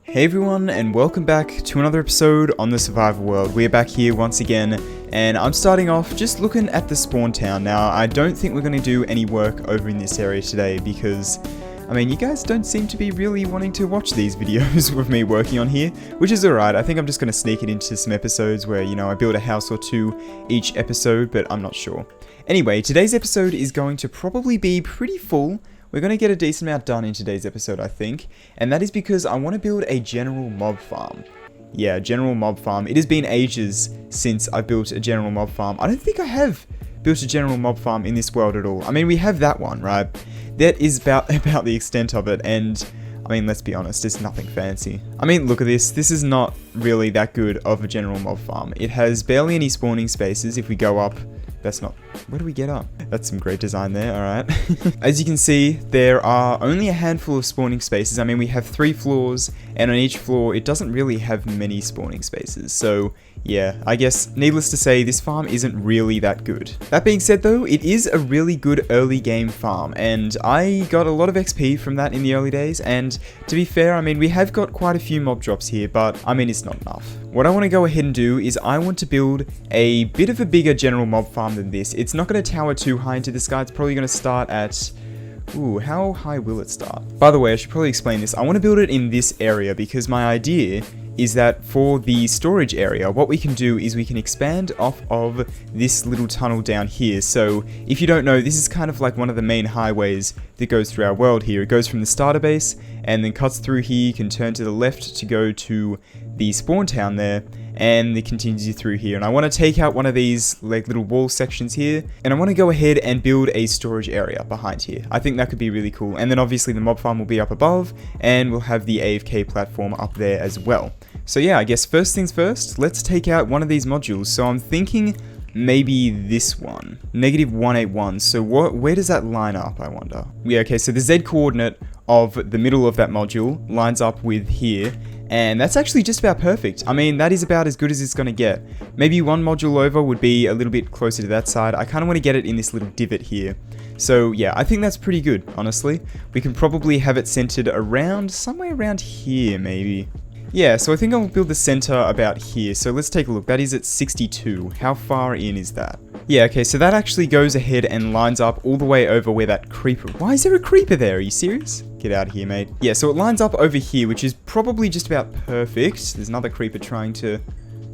Hey everyone, and welcome back to another episode on the Survival World. We're back here once again, and I'm starting off just looking at the spawn town. Now, I don't think we're going to do any work over in this area today because, you guys don't seem to be really wanting to watch these videos with me working on here, which is alright. I think I'm just going to sneak it into some episodes where, I build a house or two each episode, but I'm not sure. Anyway, today's episode is going to probably be pretty full. We're going to get a decent amount done in today's episode, I think, and that is because I want to build a general mob farm. Yeah, general mob farm. It has been ages since I built a general mob farm. I don't think I have built a general mob farm in this world at all. We have that one, right? That is about the extent of it, and let's be honest, it's nothing fancy. Look at this. This is not really that good of a general mob farm. It has barely any spawning spaces. If we go up, where do we get up? That's some great design there, alright. As you can see, there are only a handful of spawning spaces. We have 3 floors, and on each floor, it doesn't really have many spawning spaces. So, yeah, I guess, needless to say, this farm isn't really that good. That being said though, it is a really good early game farm, and I got a lot of XP from that in the early days, and to be fair, we have got quite a few mob drops here, but, it's not enough. What I want to go ahead and do is I want to build a bit of a bigger general mob farm than this. It's not going to tower too high into the sky. It's probably going to start at... Ooh, how high will it start? By the way, I should probably explain this. I want to build it in this area because my idea is that for the storage area, what we can do is we can expand off of this little tunnel down here. So if you don't know, this is kind of like one of the main highways that goes through our world here. It goes from the starter base and then cuts through here. You can turn to the left to go to the spawn town there, and it continues you through here. And I want to take out one of these little wall sections here, and I want to go ahead and build a storage area behind here. I think that could be really cool. And then obviously the mob farm will be up above, and we'll have the AFK platform up there as well. So yeah, I guess first things first, let's take out one of these modules. So I'm thinking maybe this one, -181. So where does that line up, I wonder? Yeah, okay, so the Z coordinate of the middle of that module lines up with here, and that's actually just about perfect. That is about as good as it's going to get. Maybe one module over would be a little bit closer to that side. I kind of want to get it in this little divot here. So yeah, I think that's pretty good, honestly. We can probably have it centered around, somewhere around here maybe. Yeah, so I think I'll build the center about here. So let's take a look. That is at 62. How far in is that? Yeah, okay, so that actually goes ahead and lines up all the way over where that creeper... Why is there a creeper there? Are you serious? Get out of here, mate. Yeah, so it lines up over here, which is probably just about perfect. There's another creeper trying to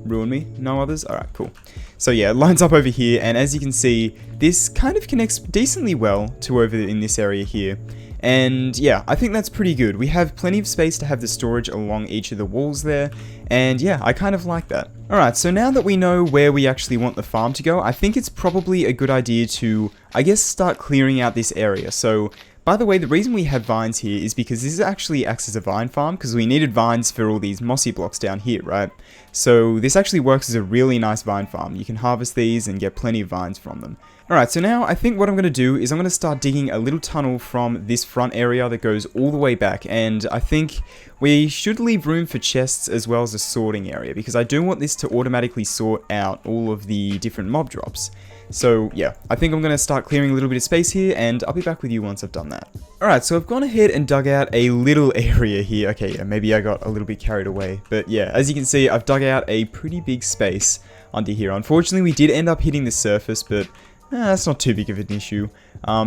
ruin me. No others? Alright, cool. So yeah, it lines up over here, and as you can see, this kind of connects decently well to over in this area here. And yeah, I think that's pretty good. We have plenty of space to have the storage along each of the walls there, and yeah, I kind of like that. Alright, so now that we know where we actually want the farm to go, I think it's probably a good idea to, I guess, start clearing out this area. So, by the way, the reason we have vines here is because this actually acts as a vine farm, because we needed vines for all these mossy blocks down here, right? So this actually works as a really nice vine farm. You can harvest these and get plenty of vines from them. Alright, so now I think what I'm going to do is I'm going to start digging a little tunnel from this front area that goes all the way back, and I think we should leave room for chests as well as a sorting area, because I do want this to automatically sort out all of the different mob drops. So yeah, I think I'm going to start clearing a little bit of space here, and I'll be back with you once I've done that. Alright, so I've gone ahead and dug out a little area here. Okay, yeah, maybe I got a little bit carried away, but yeah, as you can see, I've dug out a pretty big space under here. Unfortunately, we did end up hitting the surface, but that's not too big of an issue.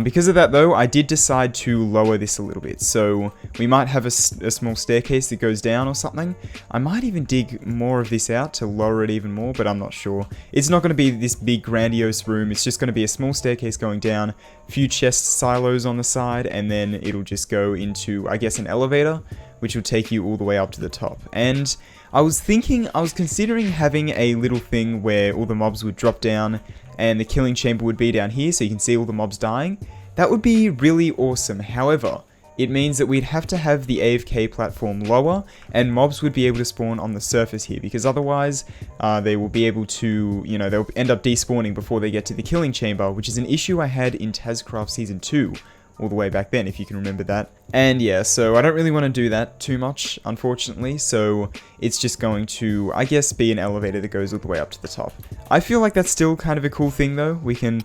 Because of that though, I did decide to lower this a little bit. So we might have a small staircase that goes down or something. I might even dig more of this out to lower it even more, but I'm not sure. It's not going to be this big grandiose room. It's just going to be a small staircase going down, a few chest silos on the side, and then it'll just go into, I guess, an elevator, which will take you all the way up to the top. And I was considering having a little thing where all the mobs would drop down and the killing chamber would be down here, so you can see all the mobs dying. That would be really awesome. However, it means that we'd have to have the AFK platform lower, and mobs would be able to spawn on the surface here, because otherwise they will be able to, they'll end up despawning before they get to the killing chamber, which is an issue I had in TasCraft Season 2. All the way back then, if you can remember that. And yeah, so I don't really want to do that too much, unfortunately, so it's just going to, I guess, be an elevator that goes all the way up to the top. I feel like that's still kind of a cool thing though. We could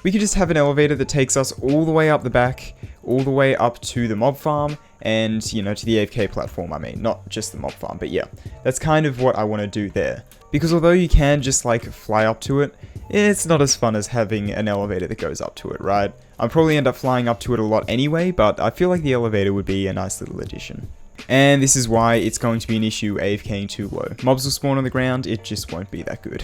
just have an elevator that takes us all the way up the back, all the way up to the mob farm, and, you know, to the AFK platform, I mean, not just the mob farm, but yeah, that's kind of what I want to do there. Because although you can just, like, fly up to it, it's not as fun as having an elevator that goes up to it, right? I'll probably end up flying up to it a lot anyway, but I feel like the elevator would be a nice little addition. And this is why it's going to be an issue AFKing too low. Mobs will spawn on the ground, it just won't be that good.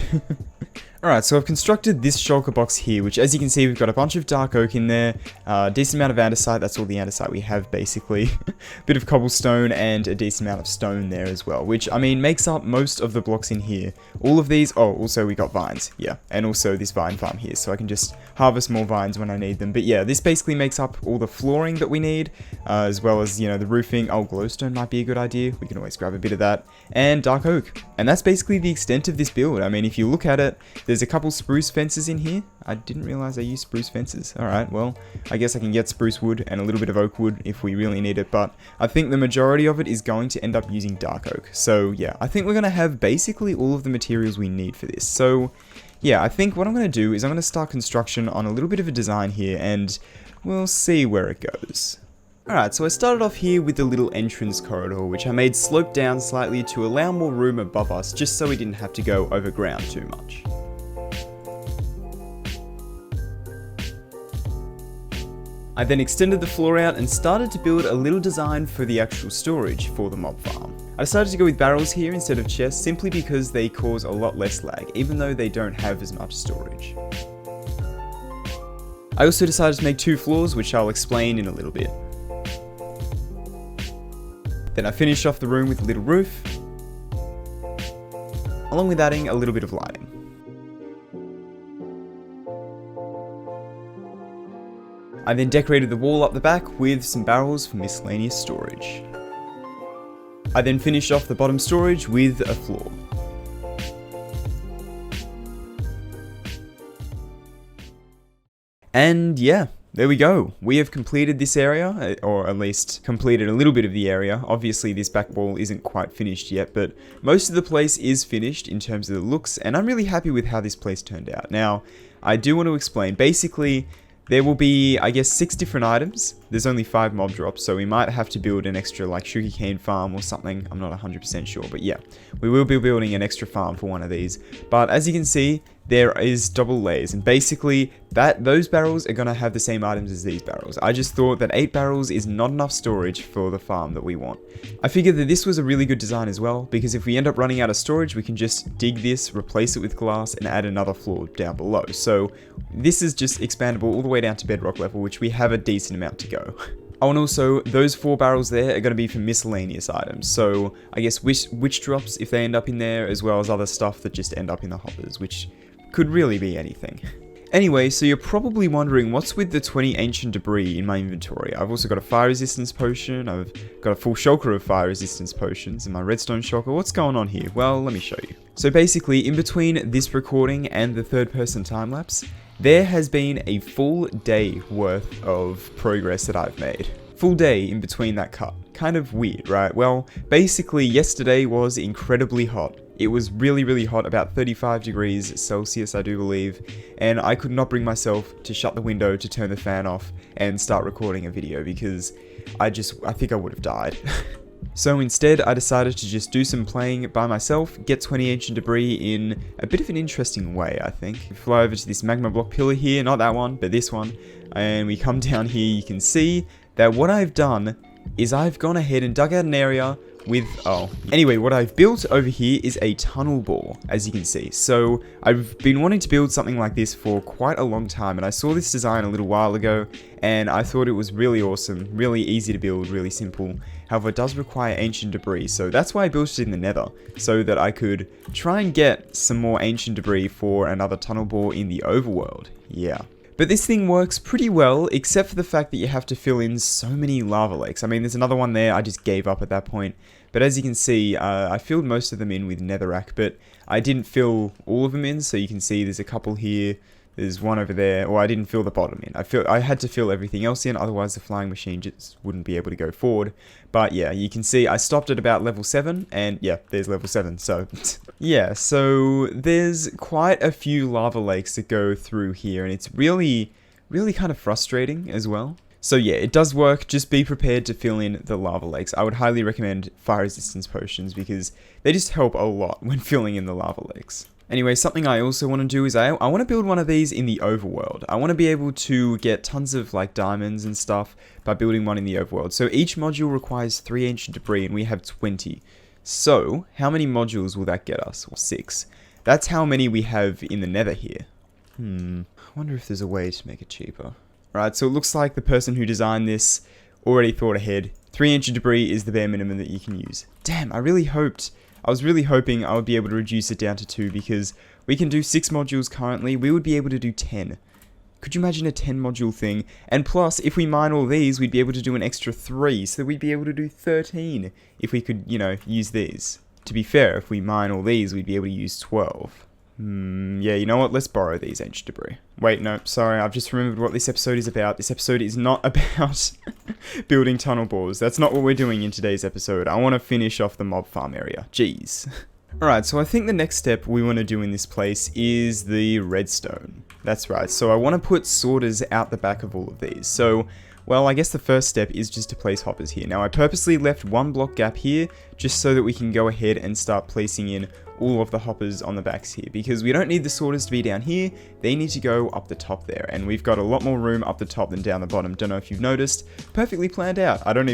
Alright, so I've constructed this shulker box here, which as you can see, we've got a bunch of dark oak in there, a decent amount of andesite, that's all the andesite we have basically, a bit of cobblestone and a decent amount of stone there as well, which, I mean, makes up most of the blocks in here. All of these, oh, also we got vines, yeah, and also this vine farm here, so I can just harvest more vines when I need them. But yeah, this basically makes up all the flooring that we need, as well as, you know, the roofing. Oh, glowstone might be a good idea, we can always grab a bit of that, and dark oak. And that's basically the extent of this build. I mean, if you look at it, there's a couple spruce fences in here. I didn't realize I used spruce fences. Alright, well, I guess I can get spruce wood and a little bit of oak wood if we really need it, but I think the majority of it is going to end up using dark oak. So yeah, I think we're going to have basically all of the materials we need for this. So yeah, I think what I'm going to do is I'm going to start construction on a little bit of a design here, and we'll see where it goes. Alright, so I started off here with the little entrance corridor, which I made slope down slightly to allow more room above us, just so we didn't have to go over ground too much. I then extended the floor out and started to build a little design for the actual storage for the mob farm. I decided to go with barrels here instead of chests simply because they cause a lot less lag, even though they don't have as much storage. I also decided to make 2 floors, which I'll explain in a little bit. Then I finished off the room with a little roof, along with adding a little bit of lighting. I then decorated the wall up the back with some barrels for miscellaneous storage. I then finished off the bottom storage with a floor. And yeah, there we go. We have completed this area, or at least completed a little bit of the area. Obviously this back wall isn't quite finished yet, but most of the place is finished in terms of the looks, and I'm really happy with how this place turned out. Now, I do want to explain. Basically, there will be, I guess, 6 different items. There's only 5 mob drops, so we might have to build an extra, like, sugarcane farm or something. I'm not 100% sure, but yeah. We will be building an extra farm for one of these. But as you can see, there is double layers, and basically, those barrels are going to have the same items as these barrels. I just thought that 8 barrels is not enough storage for the farm that we want. I figured that this was a really good design as well, because if we end up running out of storage, we can just dig this, replace it with glass, and add another floor down below. So this is just expandable all the way down to bedrock level, which we have a decent amount to go. Oh, and also, those 4 barrels there are going to be for miscellaneous items, so I guess witch drops if they end up in there, as well as other stuff that just end up in the hoppers, which could really be anything. Anyway, so you're probably wondering what's with the 20 ancient debris in my inventory. I've also got a fire resistance potion, I've got a full shulker of fire resistance potions, and my redstone shulker. What's going on here? Well, let me show you. So basically, in between this recording and the third-person time-lapse, there has been a full day worth of progress that I've made. Full day in between that cut. Kind of weird, right? Well, basically yesterday was incredibly hot. It was really, really hot, about 35 degrees Celsius, I do believe, and I could not bring myself to shut the window, to turn the fan off, and start recording a video because I think I would have died. So instead, I decided to just do some playing by myself, get 20 ancient debris in a bit of an interesting way, I think. We fly over to this magma block pillar here, not that one, but this one, and we come down here, you can see that what I've done is I've gone ahead and dug out an area with, anyway, what I've built over here is a tunnel bore, as you can see. So I've been wanting to build something like this for quite a long time, and I saw this design a little while ago, and I thought it was really awesome, really easy to build, really simple. However, it does require ancient debris, so that's why I built it in the nether, so that I could try and get some more ancient debris for another tunnel bore in the overworld. Yeah. But this thing works pretty well, except for the fact that you have to fill in so many lava lakes. I mean, there's another one there, I just gave up at that point. But as you can see, I filled most of them in with netherrack, but I didn't fill all of them in, so you can see there's a couple here, there's one over there, or I didn't fill the bottom in. I had to fill everything else in, otherwise the flying machine just wouldn't be able to go forward. But yeah, you can see I stopped at about level 7, and yeah, there's level 7, so... yeah, so there's quite a few lava lakes that go through here, and it's really kind of frustrating as well. So yeah, it does work. Just be prepared to fill in the lava lakes. I would highly recommend fire resistance potions because they just help a lot when filling in the lava lakes. Anyway, something I also want to do is I want to build one of these in the overworld. I want to be able to get tons of like diamonds and stuff by building one in the overworld. So each module requires 3 ancient debris and we have 20. So how many modules will that get us? 6. That's how many we have in the nether here. I wonder if there's a way to make it cheaper. Alright, so it looks like the person who designed this already thought ahead. 3 ancient debris is the bare minimum that you can use. Damn, I was really hoping I would be able to reduce it down to 2 because we can do 6 modules currently. We would be able to do 10. Could you imagine a 10 module thing? And plus, if we mine all these, we'd be able to do an extra 3. So we'd be able to do 13 if we could, you know, use these. To be fair, if we mine all these, we'd be able to use 12. Yeah, you know what? Let's borrow these ancient debris. Wait, no, sorry, I've just remembered what this episode is about. This episode is not about building tunnel bores. That's not what we're doing in today's episode. I want to finish off the mob farm area. Jeez. Alright, so I think the next step we want to do in this place is the redstone. That's right, so I want to put sorters out the back of all of these. So, well, I guess the first step is just to place hoppers here. Now, I purposely left 1 block gap here, just so that we can go ahead and start placing in all of the hoppers on the backs here, because we don't need the sorters to be down here, they need to go up the top there, and we've got a lot more room up the top than down the bottom. Don't know if you've noticed. Perfectly planned out. I don't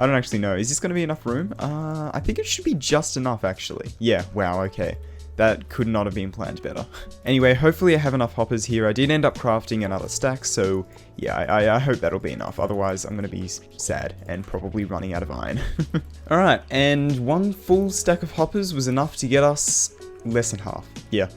actually know. Is this going to be enough room? I think it should be just enough, actually. Yeah, wow, okay. That could not have been planned better. Anyway, hopefully I have enough hoppers here. I did end up crafting another stack, so yeah, I hope that'll be enough. Otherwise, I'm going to be sad and probably running out of iron. Alright, and 1 full stack of hoppers was enough to get us less than half. Yeah,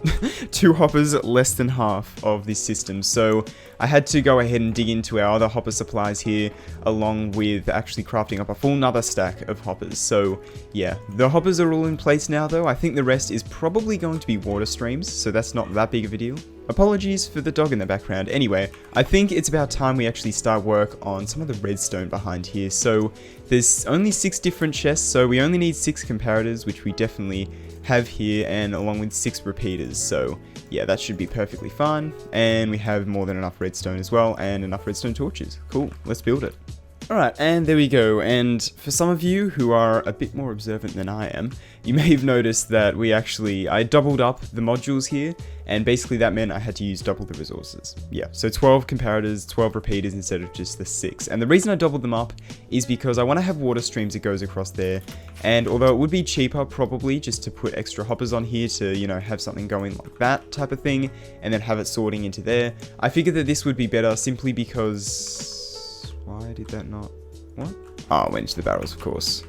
2 hoppers, less than half of this system. So I had to go ahead and dig into our other hopper supplies here, along with actually crafting up a full another stack of hoppers. So yeah, the hoppers are all in place now though. I think the rest is probably going to be water streams, so that's not that big of a deal. Apologies for the dog in the background. Anyway, I think it's about time we actually start work on some of the redstone behind here. So there's only 6 different chests, so we only need 6 comparators, which we definitely have here, and along with 6 repeaters. So yeah, that should be perfectly fine. And we have more than enough redstone as well, and enough redstone torches. Cool, let's build it. Alright, and there we go, and for some of you who are a bit more observant than I am, you may have noticed that I doubled up the modules here, and basically that meant I had to use double the resources. Yeah, so 12 comparators, 12 repeaters instead of just the 6. And the reason I doubled them up is because I want to have water streams that goes across there, and although it would be cheaper probably just to put extra hoppers on here to, you know, have something going like that type of thing, and then have it sorting into there, I figured that this would be better simply because... Why did that not... What? Oh, it went into the barrels, of course.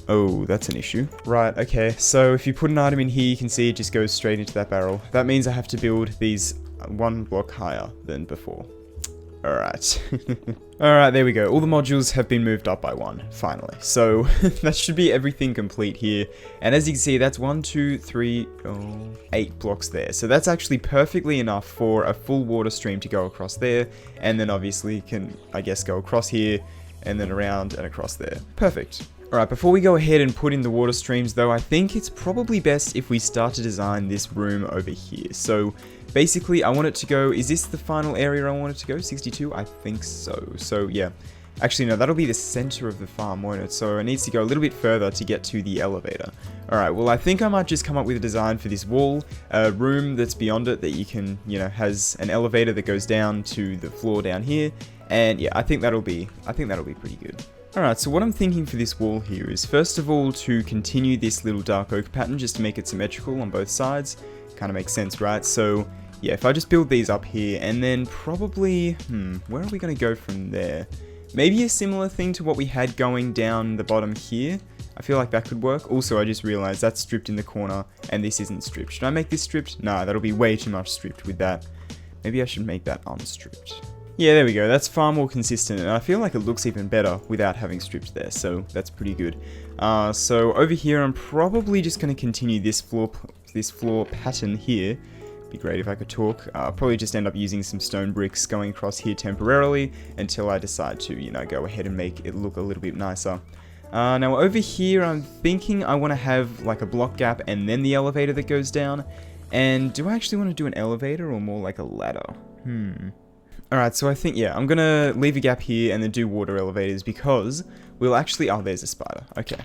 Oh, that's an issue. Right, okay, so if you put an item in here, you can see it just goes straight into that barrel. That means I have to build these 1 block higher than before. Alright. Alright, there we go. All the modules have been moved up by 1, finally. So, that should be everything complete here. And as you can see, that's 1, 2, 3, 8 blocks there. So that's actually perfectly enough for a full water stream to go across there. And then obviously can, I guess, go across here, and then around and across there. Perfect. Alright, before we go ahead and put in the water streams though, I think it's probably best if we start to design this room over here. So basically I want it to go, is this the final area I want it to go? 62? I think so. So yeah, actually no, that'll be the center of the farm, won't it? So it needs to go a little bit further to get to the elevator. Alright, well I think I might just come up with a design for this wall, a room that's beyond it that you can, you know, has an elevator that goes down to the floor down here. And yeah, I think that'll be pretty good. Alright, so what I'm thinking for this wall here is first of all to continue this little dark oak pattern just to make it symmetrical on both sides. Kind of makes sense, right? So yeah, if I just build these up here and then probably, where are we going to go from there? Maybe a similar thing to what we had going down the bottom here. I feel like that could work. Also, I just realized that's stripped in the corner and this isn't stripped. Should I make this stripped? Nah, that'll be way too much stripped with that. Maybe I should make that unstripped. Yeah, there we go. That's far more consistent, and I feel like it looks even better without having stripped there, so that's pretty good. So over here, I'm probably just going to continue this floor pattern here. Be great if I could talk. I'll probably just end up using some stone bricks going across here temporarily until I decide to, you know, go ahead and make it look a little bit nicer. Now over here, I'm thinking I want to have like a block gap and then the elevator that goes down. And do I actually want to do an elevator or more like a ladder? Alright, so I think, yeah, I'm gonna leave a gap here and then do water elevators because we'll actually, oh, there's a spider, okay.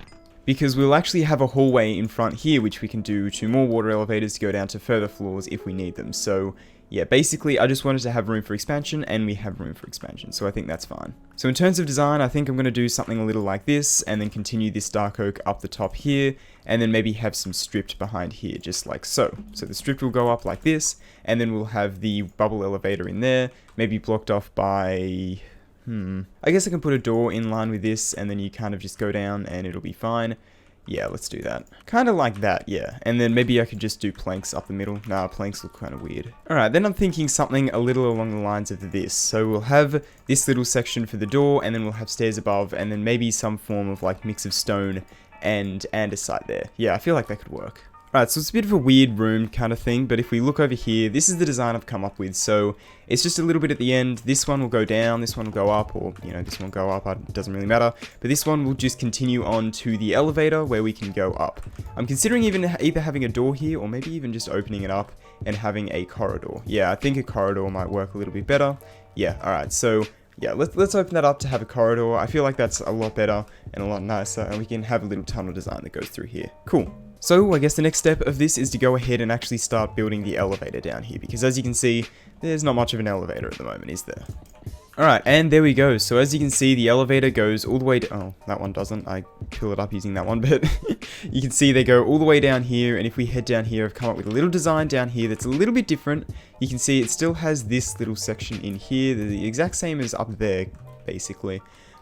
Because we'll actually have a hallway in front here, which we can do 2 more water elevators to go down to further floors if we need them. So, yeah, basically, I just wanted to have room for expansion, and we have room for expansion, so I think that's fine. So in terms of design, I think I'm going to do something a little like this, and then continue this dark oak up the top here, and then maybe have some stripped behind here, just like so. So the stripped will go up like this, and then we'll have the bubble elevator in there, maybe blocked off by... I guess I can put a door in line with this, and then you kind of just go down, and it'll be fine. Yeah, let's do that. Kind of like that, yeah. And then maybe I could just do planks up the middle. Nah, planks look kind of weird. Alright, then I'm thinking something a little along the lines of this. So we'll have this little section for the door, and then we'll have stairs above, and then maybe some form of like mix of stone and andesite there. Yeah, I feel like that could work. Alright, so it's a bit of a weird room kind of thing, but if we look over here, this is the design I've come up with. So it's just a little bit at the end. This one will go down, this one will go up, or, you know, this one will go up, it doesn't really matter. But this one will just continue on to the elevator where we can go up. I'm considering either having a door here, or maybe even just opening it up and having a corridor. Yeah, I think a corridor might work a little bit better. Yeah, alright, so... yeah, let's open that up to have a corridor. I feel like that's a lot better and a lot nicer, and we can have a little tunnel design that goes through here. Cool. So I guess the next step of this is to go ahead and actually start building the elevator down here, because as you can see, there's not much of an elevator at the moment, is there? Alright, and there we go. So as you can see, the elevator goes all the way to... oh, that one doesn't. I fill it up using that one, but you can see they go all the way down here, and if we head down here, I've come up with a little design down here that's a little bit different. You can see it still has this little section in here, the exact same as up there, basically.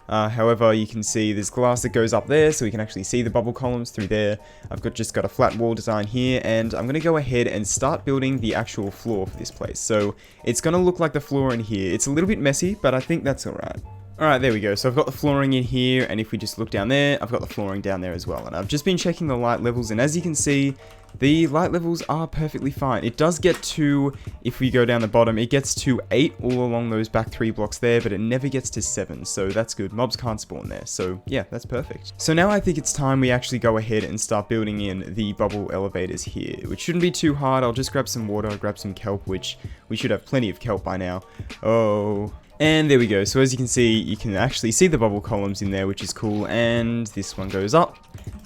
However, you can see there's glass that goes up there, so we can actually see the bubble columns through there. I've just got a flat wall design here, and I'm going to go ahead and start building the actual floor for this place. So it's going to look like the floor in here. It's a little bit messy, but I think that's alright. Alright, there we go. So I've got the flooring in here, and if we just look down there, I've got the flooring down there as well. And I've just been checking the light levels, and as you can see, the light levels are perfectly fine. It does get to, if we go down the bottom, it gets to 8 all along those back 3 blocks there, but it never gets to 7, so that's good. Mobs can't spawn there, so yeah, that's perfect. So now I think it's time we actually go ahead and start building in the bubble elevators here, which shouldn't be too hard. I'll just grab some water, grab some kelp, which we should have plenty of kelp by now. Oh... and there we go. So as you can see, you can actually see the bubble columns in there, which is cool. And this one goes up,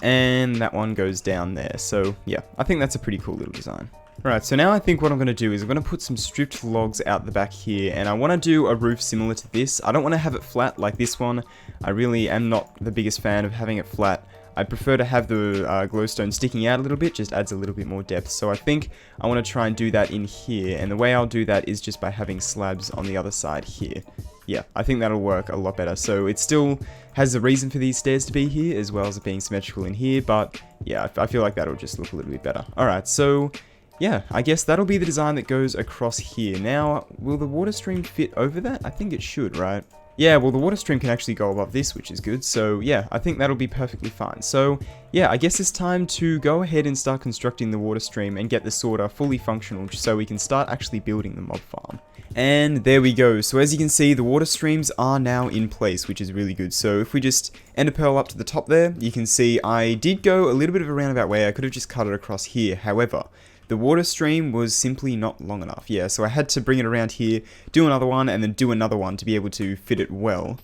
and that one goes down there. So yeah, I think that's a pretty cool little design. Alright, so now I think what I'm going to do is I'm going to put some stripped logs out the back here, and I want to do a roof similar to this. I don't want to have it flat like this one. I really am not the biggest fan of having it flat. I prefer to have the glowstone sticking out a little bit, just adds a little bit more depth. So I think I want to try and do that in here, and the way I'll do that is just by having slabs on the other side here. Yeah, I think that'll work a lot better. So it still has a reason for these stairs to be here, as well as it being symmetrical in here, but yeah, I feel like that'll just look a little bit better. Alright, so yeah, I guess that'll be the design that goes across here. Now, will the water stream fit over that? I think it should, right? Yeah, well, the water stream can actually go above this, which is good. So yeah, I think that'll be perfectly fine. So yeah, I guess it's time to go ahead and start constructing the water stream and get the sorter fully functional so we can start actually building the mob farm. And there we go. So as you can see, the water streams are now in place, which is really good. So if we just ender pearl up to the top there, you can see I did go a little bit of a roundabout way. I could have just cut it across here. However, the water stream was simply not long enough. Yeah, so I had to bring it around here, do another one, and then do another one to be able to fit it well.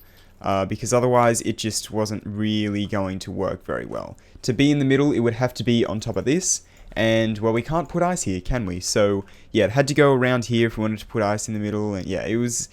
Because otherwise it just wasn't really going to work very well. To be in the middle, it would have to be on top of this. And, well, we can't put ice here, can we? So, yeah, it had to go around here if we wanted to put ice in the middle. And, yeah, it was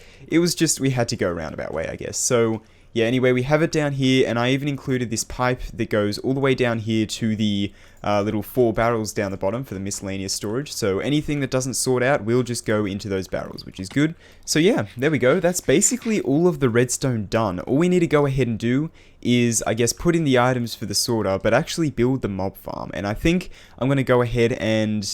just, we had to go a roundabout way, I guess. So, yeah, anyway, we have it down here, and I even included this pipe that goes all the way down here to the little 4 barrels down the bottom for the miscellaneous storage. So anything that doesn't sort out will just go into those barrels, which is good. So yeah, there we go. That's basically all of the redstone done. All we need to go ahead and do is, I guess, put in the items for the sorter, but actually build the mob farm. And I think I'm going to go ahead and...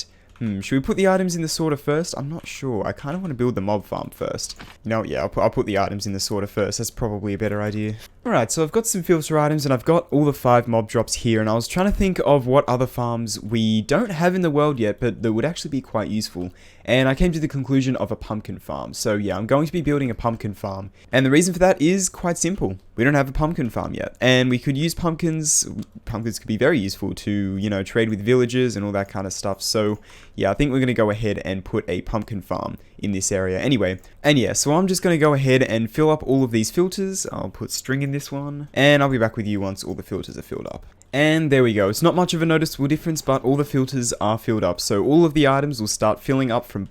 should we put the items in the sorter first? I'm not sure. I kind of want to build the mob farm first. You know, yeah, I'll put the items in the sorter first. That's probably a better idea. Alright, so I've got some filter items, and I've got all the 5 mob drops here, and I was trying to think of what other farms we don't have in the world yet, but that would actually be quite useful. and I came to the conclusion of a pumpkin farm. So yeah, I'm going to be building a pumpkin farm, and the reason for that is quite simple. We don't have a pumpkin farm yet, and we could use pumpkins. Pumpkins could be very useful to, you know, trade with villagers and all that kind of stuff. So yeah, I think we're going to go ahead and put a pumpkin farm in this area anyway. And yeah, so I'm just going to go ahead and fill up all of these filters. I'll put string in this one, and I'll be back with you once all the filters are filled up. And there we go. It's not much of a noticeable difference, but all the filters are filled up. So all of the items will start filling up from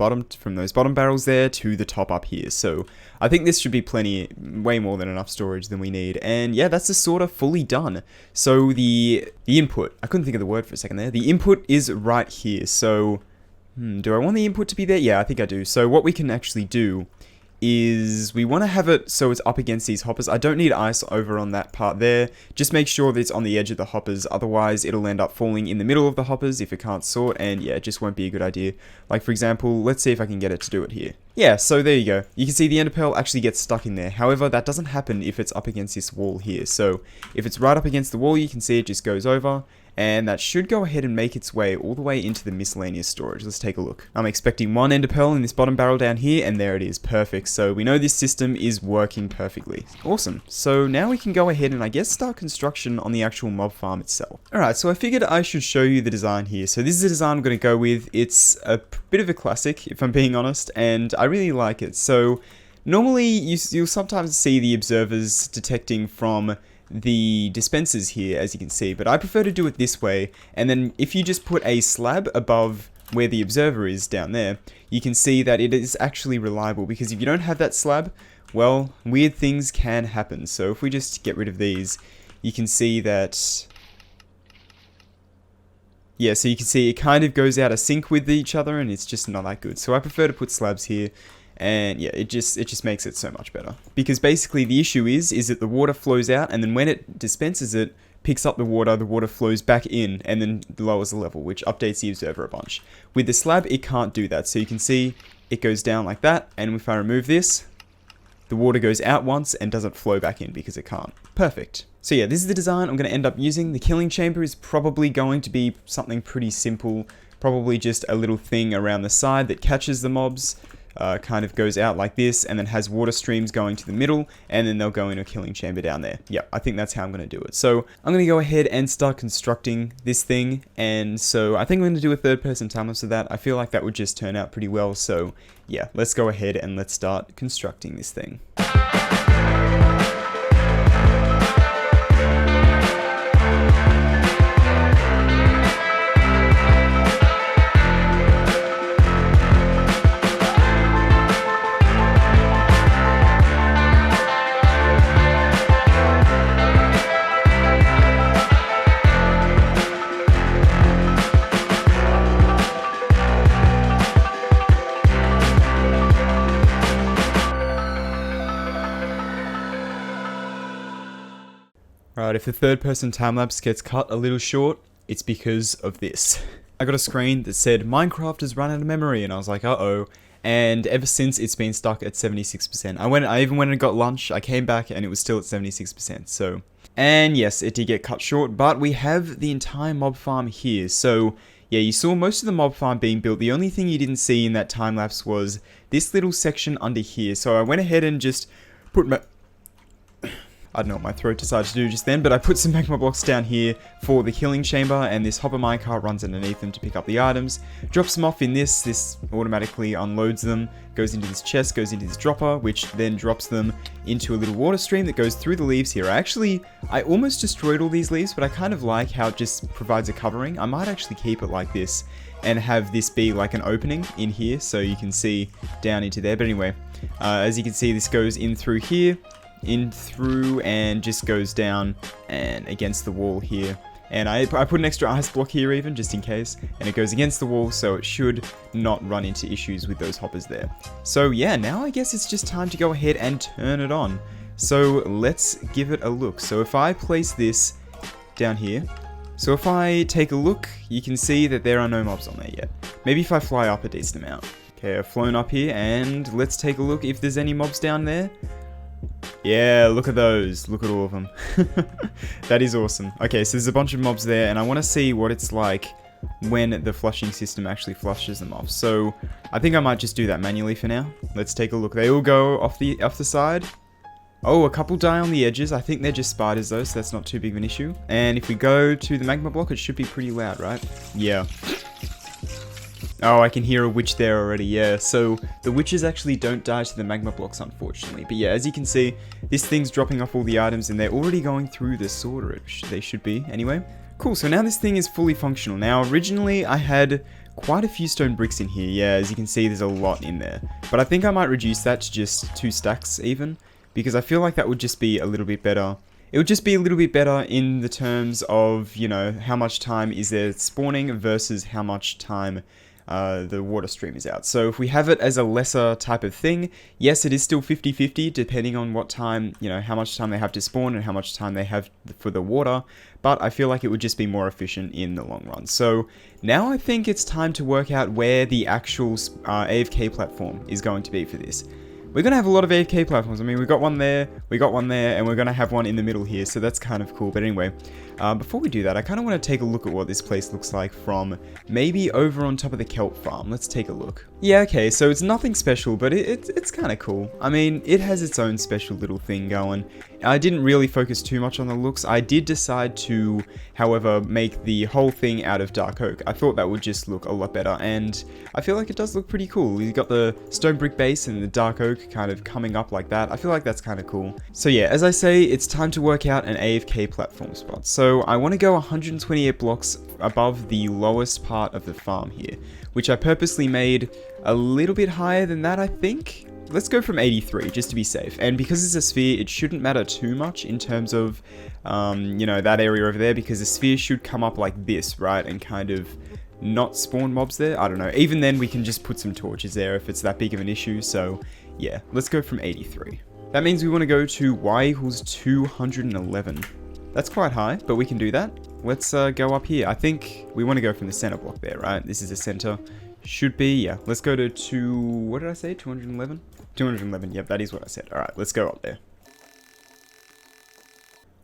those bottom barrels there to the top up here. So I think this should be plenty, way more than enough storage than we need. And yeah, that's the sort of fully done. So the input, I couldn't think of the word for a second there. The input is right here. So do I want the input to be there? Yeah, I think I do. So what we can actually do is we want to have it so it's up against these hoppers. I don't need ice over on that part there. Just make sure that it's on the edge of the hoppers. Otherwise, it'll end up falling in the middle of the hoppers if it can't sort. And yeah, it just won't be a good idea. Like for example, let's see if I can get it to do it here. Yeah, so there you go. You can see the ender pearl actually gets stuck in there. However, that doesn't happen if it's up against this wall here. So if it's right up against the wall, you can see it just goes over. And that should go ahead and make its way all the way into the miscellaneous storage. Let's take a look. I'm expecting one ender pearl in this bottom barrel down here, and there it is. Perfect. So we know this system is working perfectly. Awesome. So now we can go ahead and I guess start construction on the actual mob farm itself. Alright, so I figured I should show you the design here. So this is the design I'm going to go with. It's a bit of a classic, if I'm being honest, and I really like it. So normally you'll sometimes see the observers detecting from the dispensers here, as you can see, but I prefer to do it this way. And then if you just put a slab above where the observer is down there, you can see that it is actually reliable, because if you don't have that slab, well, weird things can happen. So if we just get rid of these, you can see that, yeah, so you can see it kind of goes out of sync with each other, and it's just not that good. So I prefer to put slabs here. And yeah, it just makes it so much better. Because basically the issue is that the water flows out, and then when it dispenses it, picks up the water flows back in, and then lowers the level, which updates the observer a bunch. With the slab, it can't do that. So you can see it goes down like that, and if I remove this, the water goes out once and doesn't flow back in because it can't. Perfect. So yeah, this is the design I'm going to end up using. The killing chamber is probably going to be something pretty simple. Probably just a little thing around the side that catches the mobs. Kind of goes out like this, and then has water streams going to the middle, and then they'll go in a killing chamber down there. Yeah, I think that's how I'm going to do it. So I'm going to go ahead and start constructing this thing, and so I think I'm going to do a third-person time-lapse of that. I feel like that would just turn out pretty well. So yeah, let's go ahead and let's start constructing this thing. Right, if the third-person time-lapse gets cut a little short, it's because of this. I got a screen that said, Minecraft has run out of memory, and I was like, uh-oh. And ever since, it's been stuck at 76%. I even went and got lunch, I came back, and it was still at 76%, so... And yes, it did get cut short, but we have the entire mob farm here, so... Yeah, you saw most of the mob farm being built. The only thing you didn't see in that time-lapse was this little section under here. So I went ahead and just put my... I don't know what my throat decided to do just then, but I put some magma blocks down here for the killing chamber, and this hopper minecart runs underneath them to pick up the items, drops them off in this automatically unloads them, goes into this chest, goes into this dropper, which then drops them into a little water stream that goes through the leaves here. I almost destroyed all these leaves, but I kind of like how it just provides a covering. I might actually keep it like this and have this be like an opening in here, so you can see down into there. But anyway, as you can see, this goes in through here, in through, and just goes down and against the wall here. And I put an extra ice block here even, just in case, and it goes against the wall, so it should not run into issues with those hoppers there. So yeah, now I guess it's just time to go ahead and turn it on. So let's give it a look. So if I place this down here, so if I take a look, you can see that there are no mobs on there yet. Maybe if I fly up a decent amount. Okay, I've flown up here, and let's take a look if there's any mobs down there. Yeah, look at those. Look at all of them. That is awesome. Okay, so there's a bunch of mobs there, and I want to see what it's like when the flushing system actually flushes them off. So I think I might just do that manually for now. Let's take a look. They all go off the side. Oh, a couple die on the edges. I think they're just spiders though, so that's not too big of an issue. And if we go to the magma block, it should be pretty loud, right? Yeah. Oh, I can hear a witch there already, yeah. So the witches actually don't die to the magma blocks, unfortunately. But yeah, as you can see, this thing's dropping off all the items and they're already going through the sorter. They should be, anyway. Cool, so now this thing is fully functional. Now, originally I had quite a few stone bricks in here. Yeah, as you can see, there's a lot in there. But I think I might reduce that to just 2 stacks even, because I feel like that would just be a little bit better. It would just be a little bit better in the terms of, you know, how much time is there spawning versus how much time the water stream is out. So if we have it as a lesser type of thing, yes, it is still 50-50 depending on what time, you know, how much time they have to spawn and how much time they have for the water, but I feel like it would just be more efficient in the long run. So now I think it's time to work out where the actual AFK platform is going to be for this. We're going to have a lot of AFK platforms. I mean, we got one there, and we're going to have one in the middle here, so that's kind of cool. But anyway, before we do that, I kind of want to take a look at what this place looks like from maybe over on top of the kelp farm. Let's take a look. Yeah, okay, so it's nothing special, but it's kind of cool. I mean, it has its own special little thing going. I didn't really focus too much on the looks. I did decide to, however, make the whole thing out of dark oak. I thought that would just look a lot better, and I feel like it does look pretty cool. You've got the stone brick base and the dark oak kind of coming up like that. I feel like that's kind of cool. So yeah, as I say, it's time to work out an AFK platform spot. So I want to go 128 blocks above the lowest part of the farm here, which I purposely made a little bit higher than that, I think. Let's go from 83, just to be safe. And because it's a sphere, it shouldn't matter too much in terms of, you know, that area over there, because the sphere should come up like this, right? And kind of not spawn mobs there. I don't know. Even then, we can just put some torches there if it's that big of an issue. So, yeah, let's go from 83. That means we want to go to y equals 211. That's quite high, but we can do that. Let's go up here. I think we want to go from the center block there, right? This is the center. Should be, yeah. Let's go to what did I say? 211? 211, yep, that is what I said. Alright, let's go up there.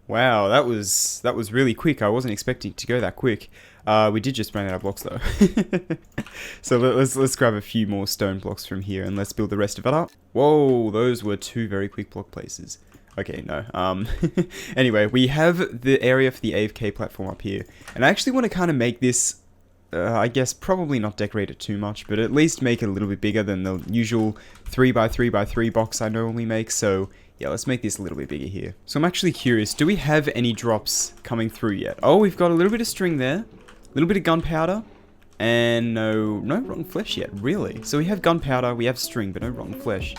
Wow, that was really quick. I wasn't expecting to go that quick. We did just run out of blocks though. So let's grab a few more stone blocks from here and let's build the rest of it up. Whoa, those were 2 very quick block places. Okay, no. Anyway, we have the area for the AFK platform up here. And I actually want to kind of make this, I guess probably not decorate it too much, but at least make it a little bit bigger than the usual 3x3x3 box I normally make. So yeah, let's make this a little bit bigger here. So I'm actually curious, do we have any drops coming through yet? Oh, we've got a little bit of string there, a little bit of gunpowder, and no rotten flesh yet, really. So we have gunpowder, we have string, but no rotten flesh.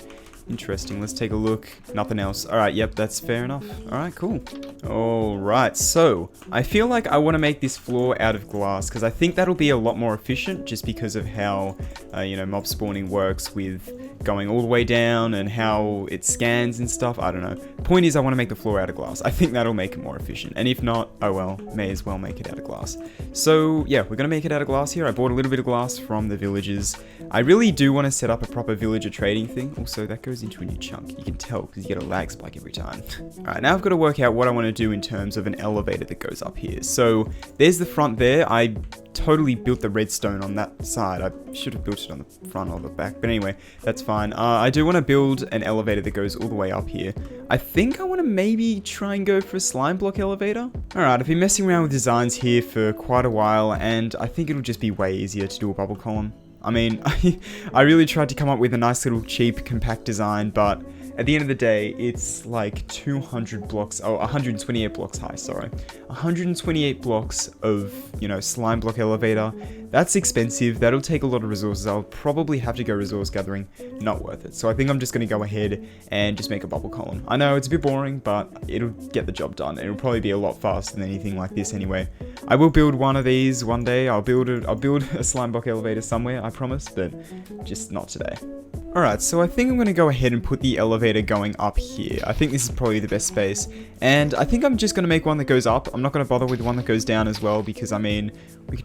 Interesting, let's take a look. Nothing else. Alright, yep, that's fair enough. Alright, cool. Alright, so I feel like I want to make this floor out of glass because I think that'll be a lot more efficient just because of how, you know, mob spawning works with going all the way down and how it scans and stuff. I don't know. Point is, I want to make the floor out of glass. I think that'll make it more efficient. And if not, oh well, may as well make it out of glass. So yeah, we're going to make it out of glass here. I bought a little bit of glass from the villagers. I really do want to set up a proper villager trading thing. Also, that goes into a new chunk. You can tell because you get a lag spike every time. Alright, now I've got to work out what I want to do in terms of an elevator that goes up here. So there's the front there. I totally built the redstone on that side. I should have built it on the front or the back, but anyway, that's fine. I do want to build an elevator that goes all the way up here. I think I want to maybe try and go for a slime block elevator. Alright, I've been messing around with designs here for quite a while, and I think it'll just be way easier to do a bubble column. I mean, I really tried to come up with a nice little cheap compact design, but at the end of the day, it's like 200 blocks, oh, 128 blocks high, sorry. 128 blocks of, you know, slime block elevator. That's expensive. That'll take a lot of resources. I'll probably have to go resource gathering. Not worth it. So I think I'm just going to go ahead and just make a bubble column. I know it's a bit boring, but it'll get the job done. It'll probably be a lot faster than anything like this anyway. I will build one of these one day. I'll build a slime block elevator somewhere, I promise, but just not today. Alright, so I think I'm going to go ahead and put the elevator going up here. I think this is probably the best space. And I think I'm just going to make one that goes up. I'm not going to bother with one that goes down as well, because I mean, we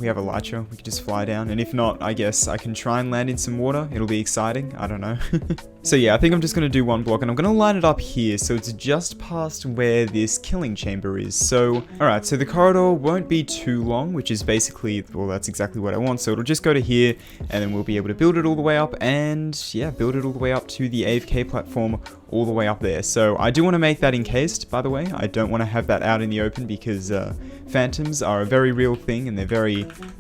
have Elytra, we could just fly down, and if not, I guess I can try and land in some water. It'll be exciting, I don't know. So yeah, I think I'm just going to do one block, and I'm going to line it up here, so it's just past where this killing chamber is. So, alright, so the corridor won't be too long, which is basically, well, that's exactly what I want, so it'll just go to here, and then we'll be able to build it all the way up, and yeah, build it all the way up to the AFK platform, all the way up there. So I do want to make that encased, by the way. I don't want to have that out in the open, because phantoms are a very real thing, and they're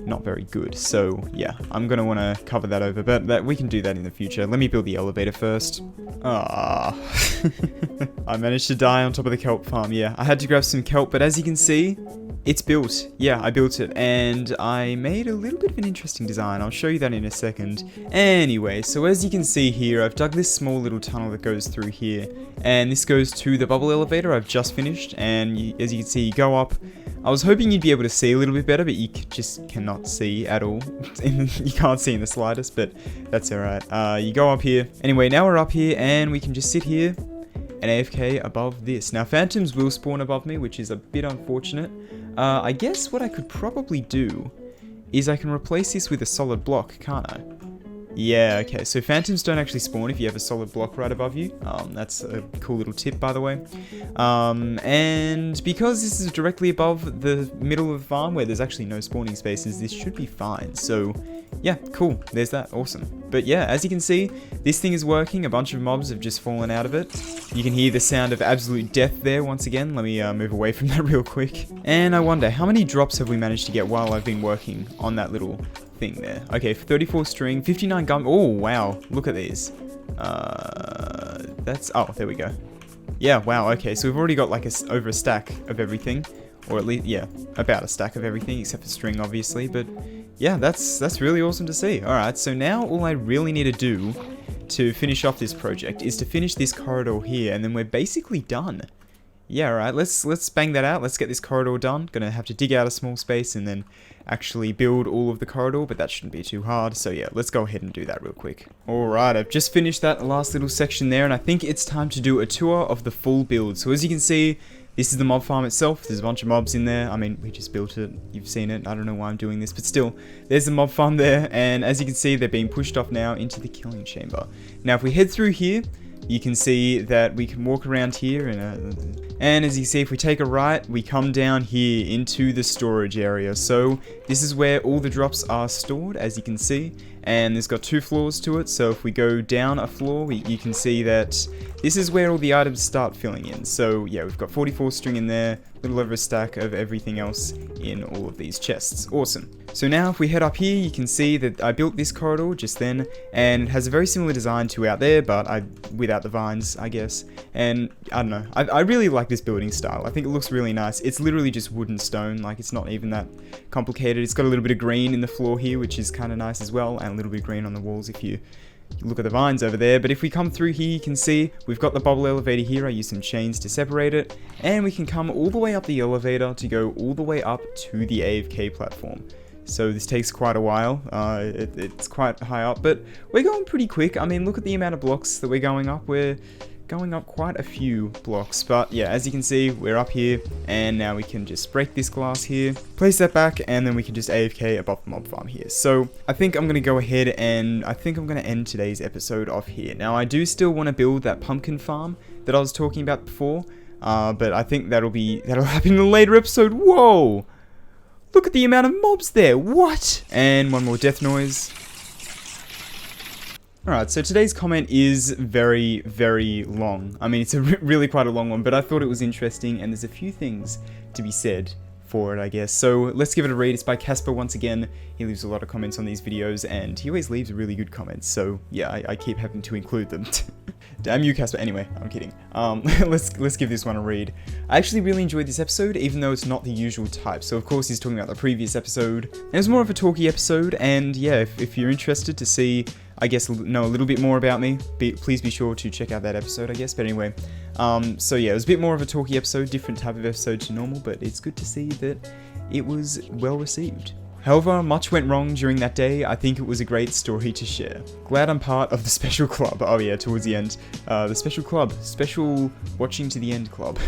not very good. So yeah, I'm going to want to cover that over, but we can do that in the future. Let me build the elevator first. Ah, I managed to die on top of the kelp farm. Yeah, I had to grab some kelp, but as you can see, it's built. Yeah, I built it, and I made a little bit of an interesting design. I'll show you that in a second. Anyway, so as you can see here, I've dug this small little tunnel that goes through here, and this goes to the bubble elevator I've just finished, and as you can see, you go up. I was hoping you'd be able to see a little bit better, but you just cannot see at all. You can't see in the slightest, but that's alright. You go up here. Anyway, now we're up here, and we can just sit here and AFK above this. Now, phantoms will spawn above me, which is a bit unfortunate. I guess what I could probably do is I can replace this with a solid block, can't I? Yeah, okay, so phantoms don't actually spawn if you have a solid block right above you. That's a cool little tip, by the way. And because this is directly above the middle of the farm where there's actually no spawning spaces, this should be fine. So yeah, cool, there's that, awesome. But yeah, as you can see, this thing is working. A bunch of mobs have just fallen out of it. You can hear the sound of absolute death there once again. Let me move away from that real quick. And I wonder, how many drops have we managed to get while I've been working on that little thing there? Okay, 34 string, 59 gum. Oh, wow, look at these. Oh, there we go. Yeah, wow, okay, so we've already got like over a stack of everything. Or at least, yeah, about a stack of everything, except for string, obviously. But yeah, that's really awesome to see. Alright, so now all I really need to do to finish off this project is to finish this corridor here, and then we're basically done. Yeah, alright, let's bang that out. Let's get this corridor done. Gonna have to dig out a small space and then actually build all of the corridor, but that shouldn't be too hard. So yeah, let's go ahead and do that real quick. Alright, I've just finished that last little section there, and I think it's time to do a tour of the full build. So as you can see, this is the mob farm itself. There's a bunch of mobs in there. I mean, we just built it. You've seen it. I don't know why I'm doing this, but still, there's the mob farm there. And as you can see, they're being pushed off now into the killing chamber. Now, if we head through here, you can see that we can walk around here, and as you see, if we take a right, we come down here into the storage area. So this is where all the drops are stored, as you can see, and there's got 2 floors to it. So if we go down a floor, you can see that this is where all the items start filling in. So yeah, we've got 44 string in there, a little over a stack of everything else in all of these chests. Awesome. So now if we head up here, you can see that I built this corridor just then, and it has a very similar design to out there, but without the vines, I guess. And I don't know, I really like this building style. I think it looks really nice. It's literally just wood and stone, like it's not even that complicated. It's got a little bit of green in the floor here, which is kind of nice as well, and a little bit of green on the walls if you look at the vines over there. But if we come through here, you can see we've got the bubble elevator here. I use some chains to separate it, and we can come all the way up the elevator to go all the way up to the AFK platform. So this takes quite a while. It's quite high up, but we're going pretty quick. I mean, look at the amount of blocks that we're going up. We're going up quite a few blocks, but yeah, as you can see, we're up here, and now we can just break this glass here, place that back, and then we can just AFK above the mob farm here. So I think I'm going to go ahead and I think I'm going to end today's episode off here. Now, I do still want to build that pumpkin farm that I was talking about before, but I think that'll happen in a later episode. Whoa! Look at the amount of mobs there. What? And one more death noise. Alright, so today's comment is very, very long. I mean, it's really quite a long one, but I thought it was interesting, and there's a few things to be said for it, I guess. So let's give it a read. It's by Casper once again. He leaves a lot of comments on these videos, and he always leaves really good comments. So yeah, I keep having to include them. Damn you, Casper. Anyway, I'm kidding. Let's give this one a read. I actually really enjoyed this episode, even though it's not the usual type. So of course he's talking about the previous episode. And it was more of a talky episode, and yeah, if you're interested to see, I guess, know a little bit more about me, please be sure to check out that episode, I guess. But anyway, so yeah, it was a bit more of a talky episode, different type of episode to normal, but it's good to see that it was well received. However, much went wrong during that day. I think it was a great story to share. Glad I'm part of the special club. Oh yeah, towards the end. The special club. Special watching to the end club.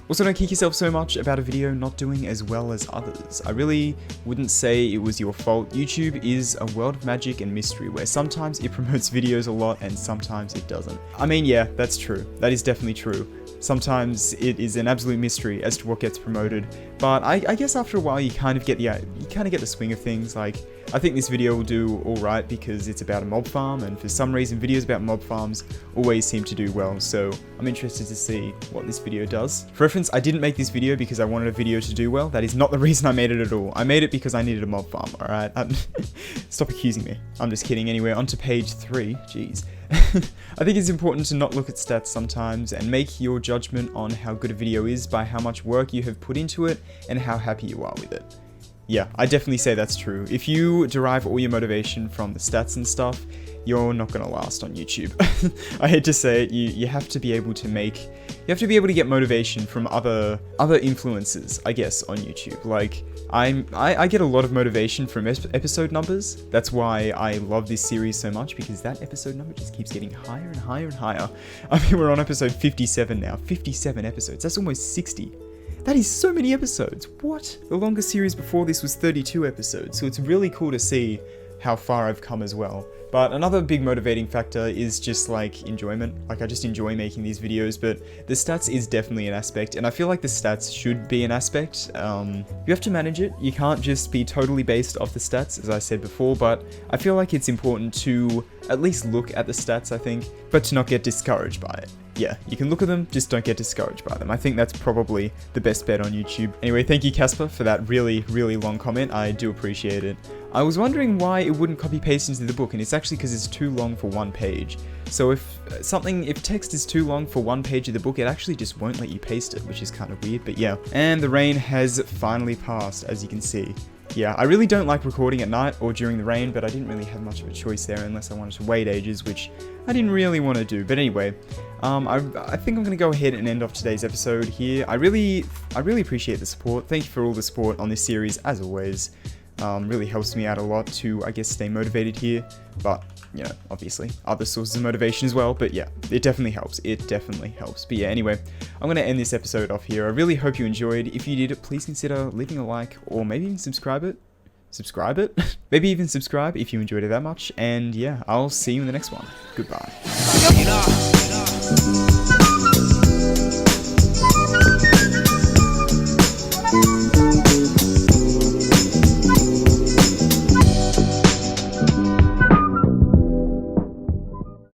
Also, don't kick yourself so much about a video not doing as well as others. I really wouldn't say it was your fault. YouTube is a world of magic and mystery where sometimes it promotes videos a lot and sometimes it doesn't. I mean, yeah, that's true. That is definitely true. Sometimes it is an absolute mystery as to what gets promoted, but I guess after a while you kind of get the swing of things. Like, I think this video will do alright because it's about a mob farm, and for some reason videos about mob farms always seem to do well, so I'm interested to see what this video does. For reference, I didn't make this video because I wanted a video to do well. That is not the reason I made it at all. I made it because I needed a mob farm, alright? Stop accusing me. I'm just kidding. Anyway, on to page 3. Jeez. I think it's important to not look at stats sometimes and make your judgment on how good a video is by how much work you have put into it and how happy you are with it. Yeah, I definitely say that's true. If you derive all your motivation from the stats and stuff, you're not gonna last on YouTube. I hate to say it, you have to be able to get motivation from other influences, I guess, on YouTube. Like, I get a lot of motivation from episode numbers. That's why I love this series so much, because that episode number just keeps getting higher and higher and higher. I mean, we're on episode 57 now. 57 episodes. That's almost 60. That is so many episodes. What? The longest series before this was 32 episodes, so it's really cool to see how far I've come as well. But another big motivating factor is just like enjoyment. Like, I just enjoy making these videos, but the stats is definitely an aspect, and I feel like the stats should be an aspect. You have to manage it. You can't just be totally based off the stats, as I said before, but I feel like it's important to at least look at the stats, I think, but to not get discouraged by it. Yeah, you can look at them, just don't get discouraged by them. I think that's probably the best bet on YouTube. Anyway, thank you, Casper, for that really, really long comment. I do appreciate it. I was wondering why it wouldn't copy paste into the book, and it's actually because it's too long for one page. So if text is too long for one page of the book, it actually just won't let you paste it, which is kind of weird, but yeah. And the rain has finally passed, as you can see. Yeah, I really don't like recording at night or during the rain, but I didn't really have much of a choice there unless I wanted to wait ages, which I didn't really want to do. But anyway, I think I'm going to go ahead and end off today's episode here. I really appreciate the support. Thank you for all the support on this series, as always. Really helps me out a lot to, I guess, stay motivated here. But, you know, obviously, other sources of motivation as well. But yeah, it definitely helps. It definitely helps. But yeah, anyway, I'm going to end this episode off here. I really hope you enjoyed. If you did, please consider leaving a like, or maybe even subscribe it. Maybe even subscribe if you enjoyed it that much. And yeah, I'll see you in the next one. Goodbye.